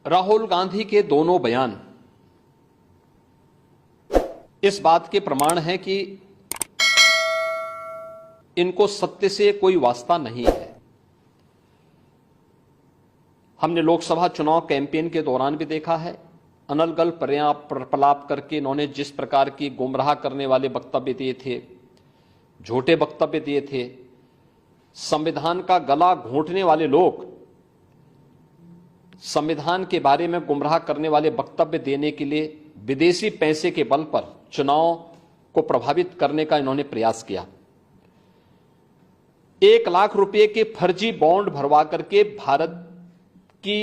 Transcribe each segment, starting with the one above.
राहुल गांधी के दोनों बयान इस बात के प्रमाण हैं कि इनको सत्य से कोई वास्ता नहीं है। हमने लोकसभा चुनाव कैंपेन के दौरान भी देखा है, अनर्गल प्रलाप करके इन्होंने जिस प्रकार की गुमराह करने वाले वक्तव्य दिए थे, झूठे वक्तव्य दिए थे, संविधान का गला घोंटने वाले लोग संविधान के बारे में गुमराह करने वाले वक्तव्य देने के लिए विदेशी पैसे के बल पर चुनाव को प्रभावित करने का इन्होंने प्रयास किया। 1 लाख रुपए के फर्जी बॉन्ड भरवा करके भारत की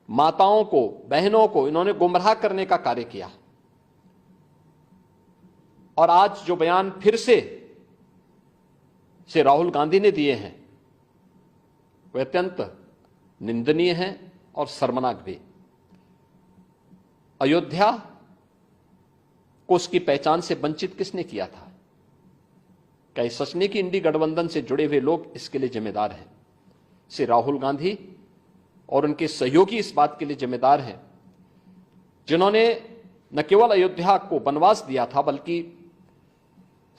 माताओं को, बहनों को इन्होंने गुमराह करने का कार्य किया। और आज जो बयान फिर से राहुल गांधी ने दिए हैं वे अत्यंत निंदनीय हैं और शर्मनाक भी। अयोध्या को उसकी पहचान से वंचित किसने किया था? क्या सच नहीं कि इंडी गठबंधन से जुड़े हुए लोग इसके लिए जिम्मेदार हैं? श्री राहुल गांधी और उनके सहयोगी इस बात के लिए जिम्मेदार हैं जिन्होंने न केवल अयोध्या को वनवास दिया था बल्कि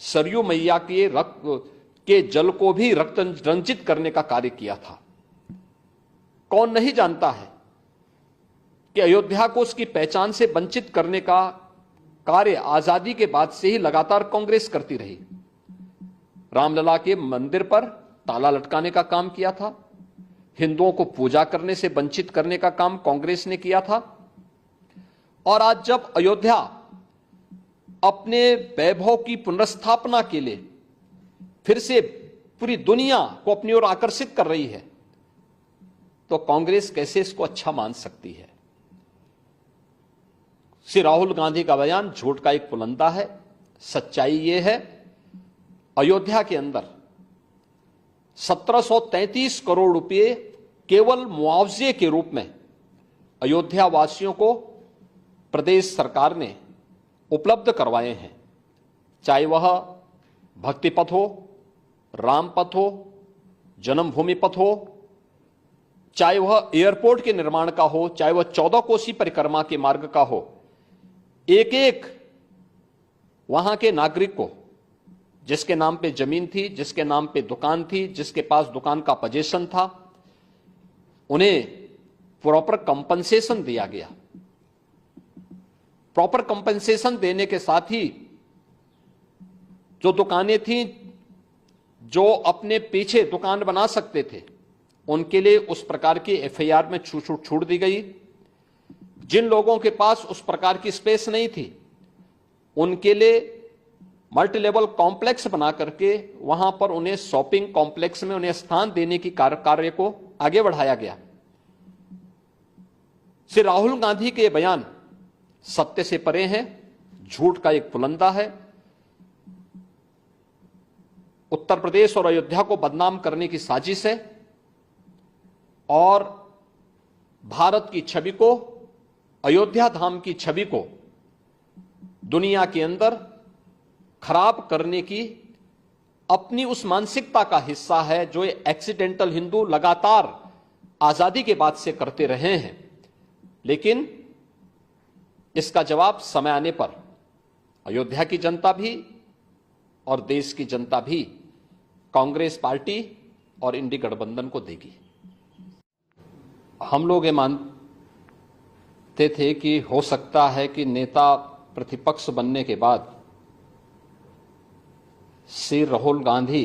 सरयू मैया के रक्त के जल को भी रक्त रंजित करने का कार्य किया था। कौन नहीं जानता है कि अयोध्या को उसकी पहचान से वंचित करने का कार्य आजादी के बाद से ही लगातार कांग्रेस करती रही। रामलला के मंदिर पर ताला लटकाने का काम किया था, हिंदुओं को पूजा करने से वंचित करने का काम कांग्रेस ने किया था। और आज जब अयोध्या अपने वैभव की पुनर्स्थापना के लिए फिर से पूरी दुनिया को अपनी ओर आकर्षित कर रही है तो कांग्रेस कैसे इसको अच्छा मान सकती है? श्री राहुल गांधी का बयान झूठ का एक पुलंदा है। सच्चाई यह है, अयोध्या के अंदर 1733 करोड़ रुपए केवल मुआवजे के रूप में अयोध्या वासियों को प्रदेश सरकार ने उपलब्ध करवाए हैं। चाहे वह भक्ति पथ हो, राम पथ हो, जन्मभूमि पथ हो, चाहे वह एयरपोर्ट के निर्माण का हो, चाहे वह 14 कोसी परिक्रमा के मार्ग का हो, एक एक वहां के नागरिक को जिसके नाम पे जमीन थी, जिसके नाम पे दुकान थी, जिसके पास दुकान का पोजीशन था, उन्हें प्रॉपर कंपनसेशन दिया गया। प्रॉपर कंपनसेशन देने के साथ ही जो दुकानें थी, जो अपने पीछे दुकान बना सकते थे, उनके लिए उस प्रकार की एफआईआर में छूट दी गई। जिन लोगों के पास उस प्रकार की स्पेस नहीं थी, उनके लिए मल्टी लेवल कॉम्प्लेक्स बना करके वहां पर उन्हें शॉपिंग कॉम्प्लेक्स में उन्हें स्थान देने की कार्य को आगे बढ़ाया गया। श्री राहुल गांधी के बयान सत्य से परे हैं, झूठ का एक पुलंदा है। उत्तर प्रदेश और अयोध्या को बदनाम करने की साजिश है और भारत की छवि को, अयोध्या धाम की छवि को दुनिया के अंदर खराब करने की अपनी उस मानसिकता का हिस्सा है जो एक्सीडेंटल हिंदू लगातार आजादी के बाद से करते रहे हैं। लेकिन इसका जवाब समय आने पर अयोध्या की जनता भी और देश की जनता भी कांग्रेस पार्टी और इंडी गठबंधन को देगी। हम लोग ये मानते थे कि हो सकता है कि नेता प्रतिपक्ष बनने के बाद श्री राहुल गांधी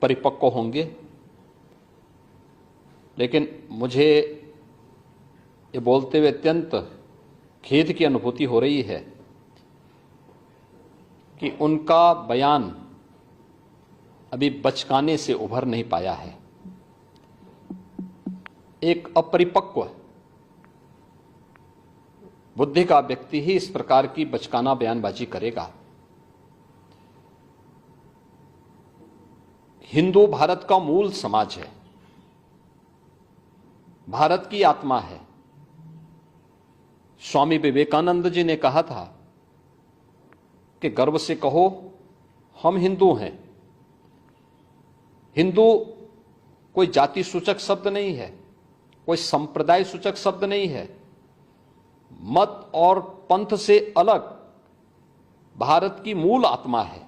परिपक्व होंगे, लेकिन मुझे ये बोलते हुए अत्यंत खेद की अनुभूति हो रही है कि उनका बयान अभी बचकाने से उभर नहीं पाया है। एक अपरिपक्व बुद्धि का व्यक्ति ही इस प्रकार की बचकाना बयानबाजी करेगा। हिंदू भारत का मूल समाज है, भारत की आत्मा है। स्वामी विवेकानंद जी ने कहा था कि गर्व से कहो हम हिंदू हैं। हिंदू कोई जाति सूचक शब्द नहीं है, कोई संप्रदाय सूचक शब्द नहीं है। मत और पंथ से अलग भारत की मूल आत्मा है।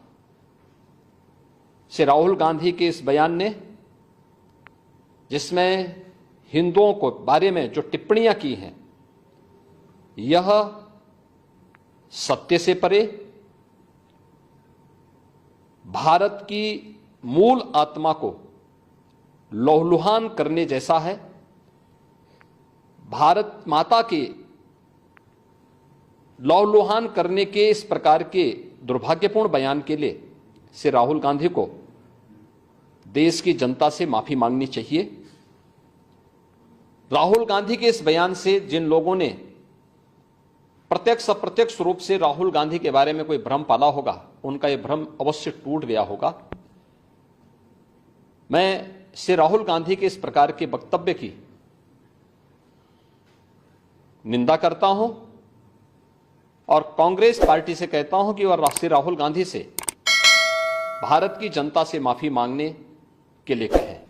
श्री राहुल गांधी के इस बयान ने, जिसमें हिंदुओं को बारे में जो टिप्पणियां की हैं, यह सत्य से परे भारत की मूल आत्मा को लहूलुहान करने जैसा है। भारत माता के लहूलुहान करने के इस प्रकार के दुर्भाग्यपूर्ण बयान के लिए श्री राहुल गांधी को देश की जनता से माफी मांगनी चाहिए। राहुल गांधी के इस बयान से जिन लोगों ने प्रत्यक्ष अप्रत्यक्ष रूप से राहुल गांधी के बारे में कोई भ्रम पाला होगा, उनका यह भ्रम अवश्य टूट गया होगा। मैं श्री राहुल गांधी के इस प्रकार के वक्तव्य की निंदा करता हूं और कांग्रेस पार्टी से कहता हूं कि वह श्री राहुल गांधी से भारत की जनता से माफी मांगने के लिए कहे।